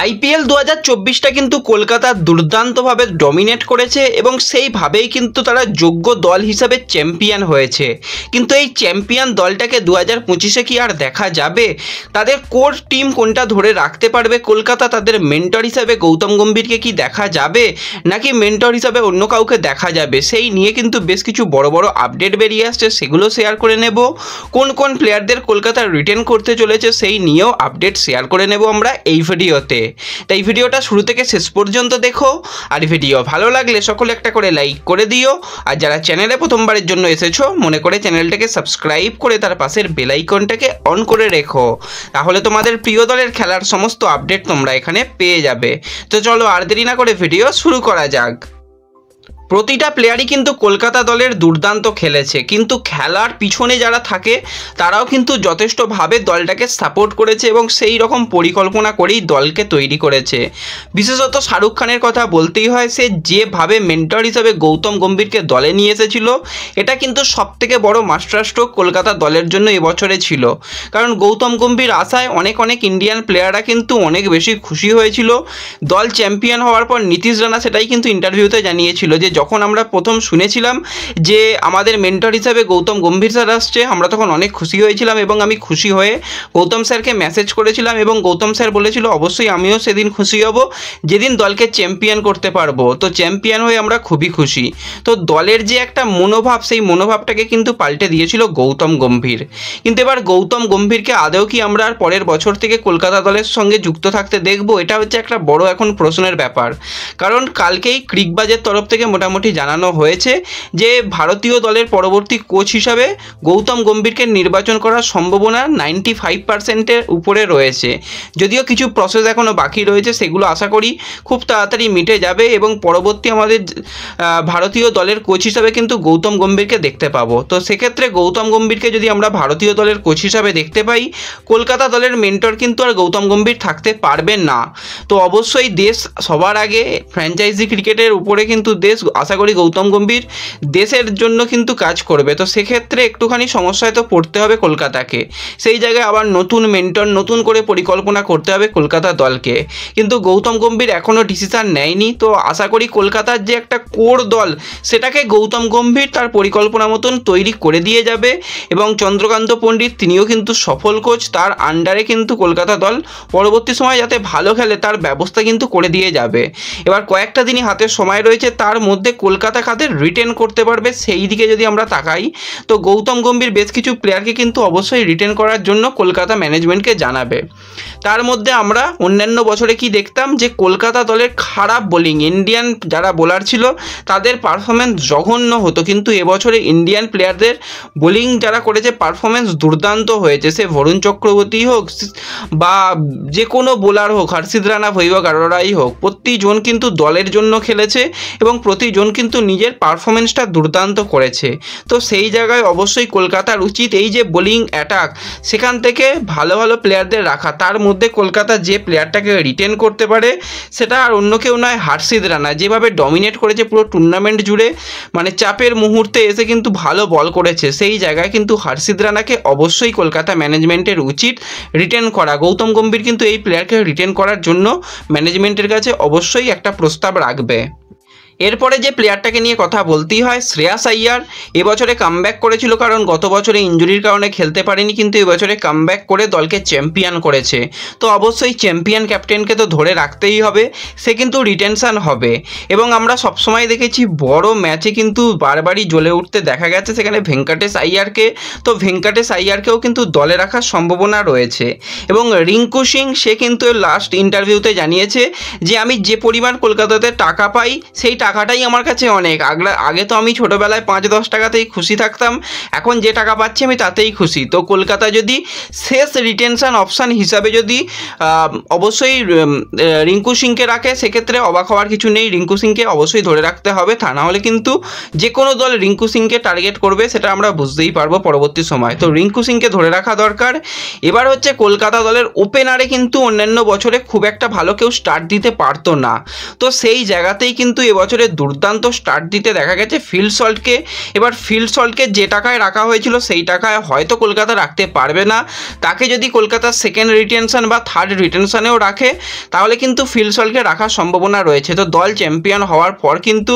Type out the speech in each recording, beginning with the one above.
IPL 2024টা কিন্তু কলকাতা দুর্দান্তভাবে dominate করেছে এবং সেইভাবেই কিন্তু তারা যোগ্য দল হিসাবে চ্যাম্পিয়ন হয়েছে। কিন্তু এই চ্যাম্পিয়ন দলটাকে 2025-এ কি আর দেখা যাবে? তাদের কোর টিম কোনটা ধরে রাখতে পারবে কলকাতা? তাদের মেন্টর হিসাবে গৌতম গম্ভীরকে কি দেখা যাবে, নাকি মেন্টর হিসাবে অন্য কাউকে দেখা যাবে? সেই নিয়ে কিন্তু বেশ কিছু বড় বড় আপডেট বেরিয়ে আসছে, সেগুলো শেয়ার করে নেব। কোন কোন প্লেয়ারদের কলকাতা রিটেন করতে চলেছে সেই নিয়েও আপডেট শেয়ার করে নেব আমরা এই ভিডিওতে। তাই ভিডিওটা শুরু থেকে শেষ পর্যন্ত দেখো, আর ভিডিও ভালো লাগলে সকলে একটা করে লাইক করে দিও। আর যারা চ্যানেলে প্রথমবারের জন্য এসেছো মনে করে চ্যানেলটাকে সাবস্ক্রাইব করে তার পাশের বেল আইকনটাকে অন করে রেখো, তাহলে তোমাদের প্রিয় দলের খেলার সমস্ত আপডেট তোমরা এখানে পেয়ে যাবে। তো চলো আর দেরি না করে ভিডিও শুরু করা যাক। প্রতিটা প্লেয়ারই কিন্তু কলকাতা দলের দুর্দান্ত খেলেছে, কিন্তু খেলার পিছনে যারা থাকে তারাও কিন্তু যথেষ্টভাবে দলটাকে সাপোর্ট করেছে এবং সেই রকম পরিকল্পনা করেই দলকে তৈরি করেছে। বিশেষত শাহরুখ খানের কথা বলতেই হয়, সে যেভাবে মেন্টর হিসেবে গৌতম গম্ভীরকে দলে নিয়ে এসেছিল এটা কিন্তু সবথেকে বড় মাস্টার স্ট্রোক কলকাতা দলের জন্য এবছরে ছিল। কারণ গৌতম গম্ভীর আসায় অনেক ইন্ডিয়ান প্লেয়াররা কিন্তু অনেক বেশি খুশি হয়েছিল। দল চ্যাম্পিয়ন হওয়ার পর নীতিশ রানা সেটাই কিন্তু ইন্টারভিউতে জানিয়েছিল যে যখন আমরা প্রথম শুনেছিলাম যে আমাদের মেন্টর হিসাবে গৌতম গম্ভীর স্যার আসছে, আমরা তখন অনেক খুশি হয়েছিলাম এবং আমি খুশি হয়ে গৌতম স্যারকে মেসেজ করেছিলাম এবং গৌতম স্যার বলেছিল অবশ্যই আমিও সেদিন খুশি হব যেদিন দলকে চ্যাম্পিয়ন করতে পারবো। তো চ্যাম্পিয়ন হয়ে আমরা খুবই খুশি। তো দলের যে একটা মনোভাব, সেই মনোভাবটাকে কিন্তু পাল্টে দিয়েছিল গৌতম গম্ভীর। কিন্তু এবার গৌতম গম্ভীরকে আদৌ কি আমরা আর পরের বছর থেকে কলকাতা দলের সঙ্গে যুক্ত থাকতে দেখবো? এটা হচ্ছে একটা বড় এখন প্রশ্নের ব্যাপার। কারণ কালকেই ক্রিকবাজের তরফ থেকে মোটামুটি জানানো হয়েছে যে ভারতীয় দলের পরবর্তী কোচ হিসাবে গৌতম গম্ভীরকে নির্বাচন করার সম্ভাবনা 95%-এর উপরে রয়েছে। যদিও কিছু প্রসেস এখনও বাকি রয়েছে, সেগুলো আশা করি খুব তাড়াতাড়ি মিটে যাবে এবং পরবর্তী আমাদের ভারতীয় দলের কোচ হিসাবে কিন্তু গৌতম গম্ভীরকে দেখতে পাবো। তো সেক্ষেত্রে গৌতম গম্ভীরকে যদি আমরা ভারতীয় দলের কোচ হিসাবে দেখতে পাই, কলকাতা দলের মেন্টর কিন্তু আর গৌতম গম্ভীর থাকতে পারবেন না। তো অবশ্যই দেশ সবার আগে, ফ্র্যাঞ্চাইজি ক্রিকেটের উপরে কিন্তু দেশ, আশা করি গৌতম গম্ভীর দেশের জন্য কিন্তু কাজ করবে। তো সেক্ষেত্রে একটুখানি সমস্যায় তো পড়তে হবে কলকাতাকে। সেই জায়গায় আবার নতুন মেন্টর, নতুন করে পরিকল্পনা করতে হবে কলকাতা দলকে। কিন্তু গৌতম গম্ভীর এখনও ডিসিশান নেয়নি। তো আশা করি কলকাতার যে একটা কোর দল সেটাকে গৌতম গম্ভীর তার পরিকল্পনা মতন তৈরি করে দিয়ে যাবে এবং চন্দ্রকান্ত পণ্ডিত তিনিও কিন্তু সফল কোচ, তার আন্ডারে কিন্তু কলকাতা দল পরবর্তী সময় যাতে ভালো খেলে তার ব্যবস্থা কিন্তু করে দিয়ে যাবে। এবার কয়েকটা দিনই হাতে সময় রয়েছে, তার মধ্যে কলকাতা কাদের রিটেন করতে পারবে সেই দিকে যদি আমরা তাকাই, তো গৌতম গম্ভীর বেশ কিছু প্লেয়ারকে কিন্তু অবশ্যই রিটেন করার জন্য কলকাতা ম্যানেজমেন্টকে জানাবে। তার মধ্যে আমরা অন্যান্য বছরে কি দেখতাম যে কলকাতা দলের খারাপ বোলিং, ইন্ডিয়ান যারা বোলার ছিল তাদের পারফরমেন্স জঘন্য হতো, কিন্তু এবছরে ইন্ডিয়ান প্লেয়ারদের বোলিং যারা করেছে পারফরমেন্স দুর্দান্ত হয়েছে। সে বরুণ চক্রবর্তী হোক বা যে কোনো বোলার হোক, হর্ষিত রানা, বৈভব আরোরাই হোক, প্রতিজন কিন্তু দলের জন্য খেলেছে এবং প্রতিজন কিন্তু নিজের পারফরমেন্সটা দুর্দান্ত করেছে। তো সেই জায়গায় অবশ্যই কলকাতার উচিত এই যে বোলিং অ্যাটাক, সেখান থেকে ভালো ভালো প্লেয়ারদের রাখা। তার মধ্যে কলকাতা যে প্লেয়ারটাকে রিটেন করতে পারে সেটা আর অন্য কেউ নয়, হর্ষিত রানা। যেভাবে ডমিনেট করেছে পুরো টুর্নামেন্ট জুড়ে, মানে চাপের মুহূর্তে এসে কিন্তু ভালো বল করেছে, সেই জায়গায় কিন্তু হর্ষিত রানাকে অবশ্যই কলকাতা ম্যানেজমেন্টের উচিত রিটেন করা। গৌতম গম্ভীর কিন্তু এই প্লেয়ারকে রিটেন করার জন্য ম্যানেজমেন্টের কাছে অবশ্যই একটা প্রস্তাব রাখবে। এরপরে যে প্লেয়ারটাকে নিয়ে কথা বলতেই হয়, শ্রেয়াস আইয়ার এবছরে কামব্যাক করেছিল, কারণ গত বছরে ইনজুরির কারণে খেলতে পারেনি, কিন্তু এবছরে কামব্যাক করে দলকে চ্যাম্পিয়ন করেছে। তো অবশ্যই চ্যাম্পিয়ন ক্যাপ্টেনকে তো ধরে রাখতেই হবে, সে কিন্তু রিটেনশন হবে। এবং আমরা সবসময় দেখেছি বড় ম্যাচে কিন্তু বারবারই জ্বলে উঠতে দেখা গেছে সেখানে ভেঙ্কটেশ আইয়ারকে। তো ভেঙ্কটেশ আইয়ারকেও কিন্তু দলে রাখার সম্ভাবনা রয়েছে। এবং রিঙ্কু সিং, সে কিন্তু লাস্ট ইন্টারভিউতে জানিয়েছে যে আমি যে পরিমাণ কলকাতাতে টাকা পাই সেই টাকাটাই আমার কাছে অনেক। আগে তো আমি ছোটোবেলায় 5-10 টাকাতেই খুশি থাকতাম, এখন যে টাকা পাচ্ছি আমি তাতেই খুশি। তো কলকাতা যদি শেষ রিটেনশন অপশান হিসাবে যদি অবশ্যই রিঙ্কু সিংকে রাখে, সেক্ষেত্রে অবাক হওয়ার কিছু নেই, রিঙ্কু সিংকে অবশ্যই ধরে রাখতে হবে। তা না হলে কিন্তু যে কোনো দল রিঙ্কু সিংকে টার্গেট করবে সেটা আমরা বুঝতেই পারবো পরবর্তী সময়। তো রিঙ্কু সিংকে ধরে রাখা দরকার। এবার হচ্ছে কলকাতা দলের ওপেনারে কিন্তু অন্যান্য বছরে খুব একটা ভালো কেউ স্টার্ট দিতে পারতো না, তো সেই জায়গাতেই কিন্তু এবছরে বছরে দুর্দান্ত স্টার্ট দিতে দেখা গেছে ফিল সল্টকে। এবার ফিল সল্টকে যে টাকায় রাখা হয়েছিল সেই টাকায় হয়তো কলকাতা রাখতে পারবে না। তাকে যদি কলকাতার সেকেন্ড রিটেনশন বা থার্ড রিটেনশনেও রাখে তাহলে কিন্তু ফিল সল্টকে রাখার সম্ভাবনা রয়েছে। তো দল চ্যাম্পিয়ন হওয়ার পর কিন্তু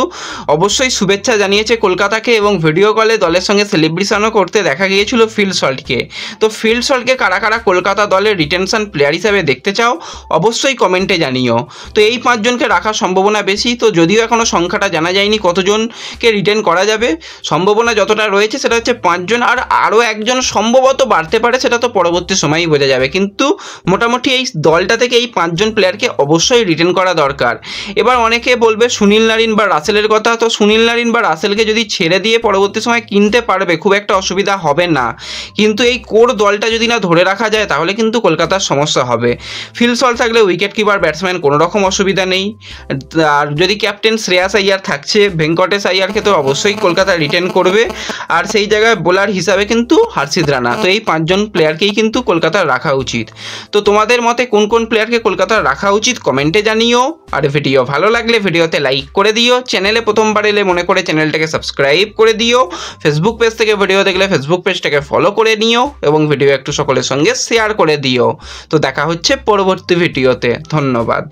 অবশ্যই শুভেচ্ছা জানিয়েছে কলকাতাকে এবং ভিডিও কলে দলের সঙ্গে সেলিব্রেশনও করতে দেখা গিয়েছিল ফিল সল্টকে। তো ফিল সল্টকে কারা কারা কলকাতা দলের রিটেনশন প্লেয়ার হিসাবে দেখতে চাও অবশ্যই কমেন্টে জানিও। তো এই 5 জনকে রাখার সম্ভাবনা বেশি। তো যদিও এখনও সংখ্যাটা জানা যায়নি কতজনকে রিটেন করা যাবে, সম্ভাবনা যতটা রয়েছে সেটা হচ্ছে 5 জন। আর আরও একজন সম্ভবত বাড়তে পারে, সেটা তো পরবর্তী সময়ই বোঝা যাবে। কিন্তু মোটামুটি এই দলটা থেকে এই 5 জন প্লেয়ারকে অবশ্যই রিটেন করা দরকার। এবার অনেকে বলবে সুনীল নারিন বা রাসেলের কথা। তো সুনীল নারিন বা রাসেলকে যদি ছেড়ে দিয়ে পরবর্তী সময় কিনতে পারবে, খুব একটা অসুবিধা হবে না। কিন্তু এই কোর দলটা যদি না ধরে রাখা যায় তাহলে কিন্তু কলকাতার সমস্যা হবে। ফিল সল্ট থাকলে উইকেট কিপার ব্যাটসম্যান কোনো রকম অসুবিধা নেই। আর যদি ক্যাপ্টেন শ্রেয়াস আইয়ার থাকছে, ভেঙ্কটেশ আইয়ারকে তো অবশ্যই কলকাতা রিটেন করবে। আর সেই জায়গায় বোলার হিসাবে কিন্তু হর্ষিত রানা। তো এই 5 জন প্লেয়ারকেই কিন্তু কলকাতার রাখা উচিত। তো তোমাদের মতে কোন কোন প্লেয়ারকে কলকাতার রাখা উচিত কমেন্টে জানিও। আর ভিডিও ভালো লাগলে ভিডিওতে লাইক করে দিও। চ্যানেলে প্রথমবার এলে মনে করে চ্যানেলটাকে সাবস্ক্রাইব করে দিও। ফেসবুক পেজ থেকে ভিডিও দেখলে ফেসবুক পেজটাকে ফলো করে নিও এবং ভিডিও একটু সকলের সঙ্গে শেয়ার করে দিও। তো দেখা হচ্ছে পরবর্তী ভিডিওতে। ধন্যবাদ।